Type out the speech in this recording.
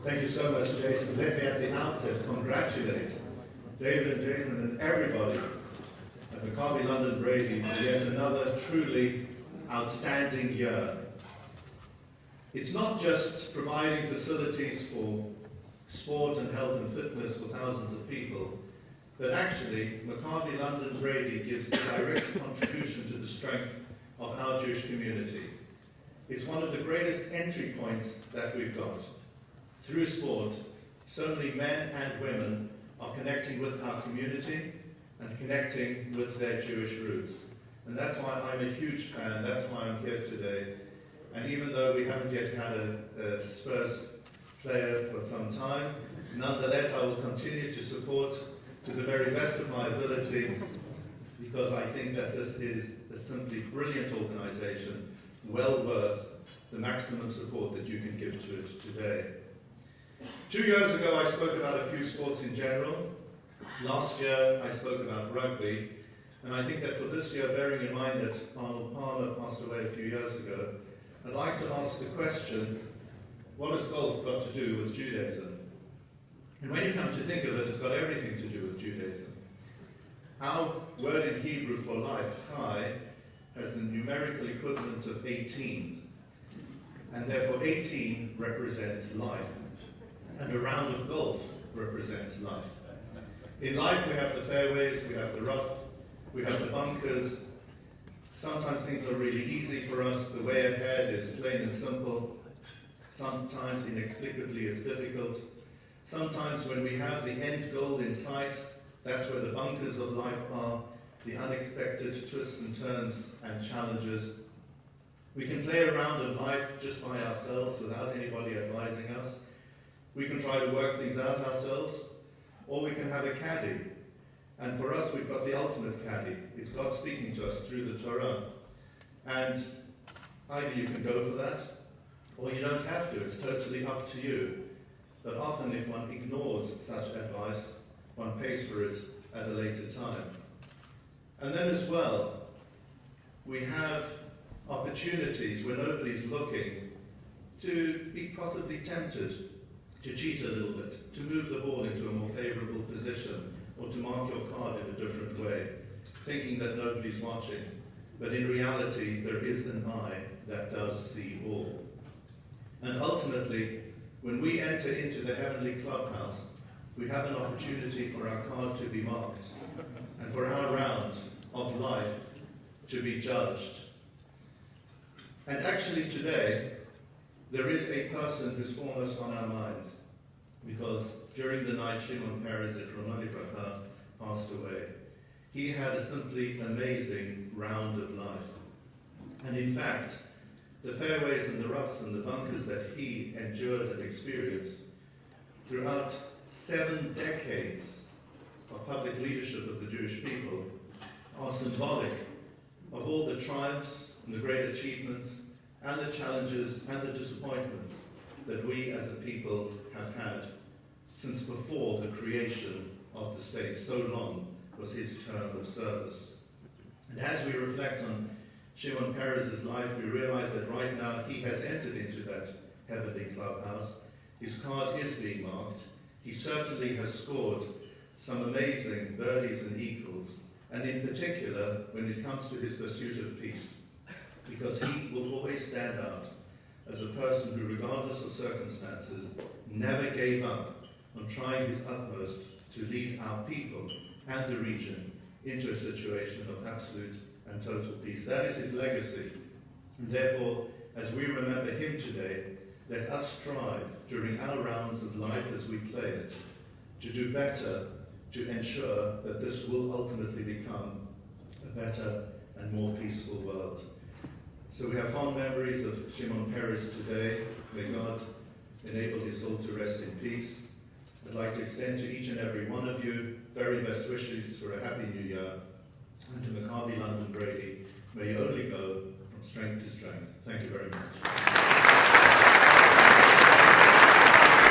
Thank you so much, Jason. Let me at the outset congratulate David and Jason and everybody at Maccabi London Brady for yet another truly outstanding year. It's not just providing facilities for sport and health and fitness for thousands of people, but actually Maccabi London Brady gives a direct contribution to the strength of our Jewish community. It's one of the greatest entry points that we've got. Through sport, so many men and women are connecting with our community and connecting with their Jewish roots. And that's why I'm a huge fan, that's why I'm here today. And even though we haven't yet had a Spurs player for some time, nonetheless I will continue to support to the very best of my ability, because I think that this is a simply brilliant organization, well worth the maximum support that you can give to it today. 2 years ago I spoke about a few sports in general. Last year I spoke about rugby, and I think that for this year, bearing in mind that Arnold Palmer passed away a few years ago, I'd like to ask the question, what has golf got to do with Judaism? And when you come to think of it, it's got everything to do with Judaism. Our word in Hebrew for life, chai, has the numerical equivalent of 18. And therefore 18 represents life. And a round of golf represents life. In life we have the fairways, we have the rough, we have the bunkers. Sometimes things are really easy for us. The way ahead is plain and simple. Sometimes inexplicably it's difficult. Sometimes when we have the end goal in sight, that's where the bunkers of life are, the unexpected twists and turns and challenges. We can play a round of life just by ourselves without anybody advising us. We can try to work things out ourselves, or we can have a caddy. And for us, we've got the ultimate caddy. It's God speaking to us through the Torah. And either you can go for that, or you don't have to. It's totally up to you. But often if one ignores such advice, one pays for it at a later time. And then as well, we have opportunities where nobody's looking to be possibly tempted to cheat a little bit, to move the ball into a more favourable position, or to mark your card in a different way, thinking that nobody's watching. But in reality, there is an eye that does see all. And ultimately, when we enter into the heavenly clubhouse, we have an opportunity for our card to be marked, and for our round of life to be judged. And actually today, there is a person who's foremost on our minds, because during the night Shimon Peres at Ramali Bracha passed away. He had a simply amazing round of life. And in fact, the fairways and the roughs and the bunkers that he endured and experienced throughout 7 decades of public leadership of the Jewish people are symbolic of all the triumphs and the great achievements and the challenges and the disappointments that we as a people have had since before the creation of the state. So long was his term of service. And as we reflect on Shimon Peres' life, we realize that right now he has entered into that heavenly clubhouse. His card is being marked. He certainly has scored some amazing birdies and eagles, and in particular when it comes to his pursuit of peace, because he will always stand out as a person who, regardless of circumstances, never gave up on trying his utmost to lead our people and the region into a situation of absolute and total peace. That is his legacy. And therefore, as we remember him today, let us strive during our rounds of life as we play it to do better, to ensure that this will ultimately become a better and more peaceful world. So we have fond memories of Shimon Peres today. May God enable his soul to rest in peace. I'd like to extend to each and every one of you very best wishes for a happy new year. And to Maccabi London Brady, may you only go from strength to strength. Thank you very much.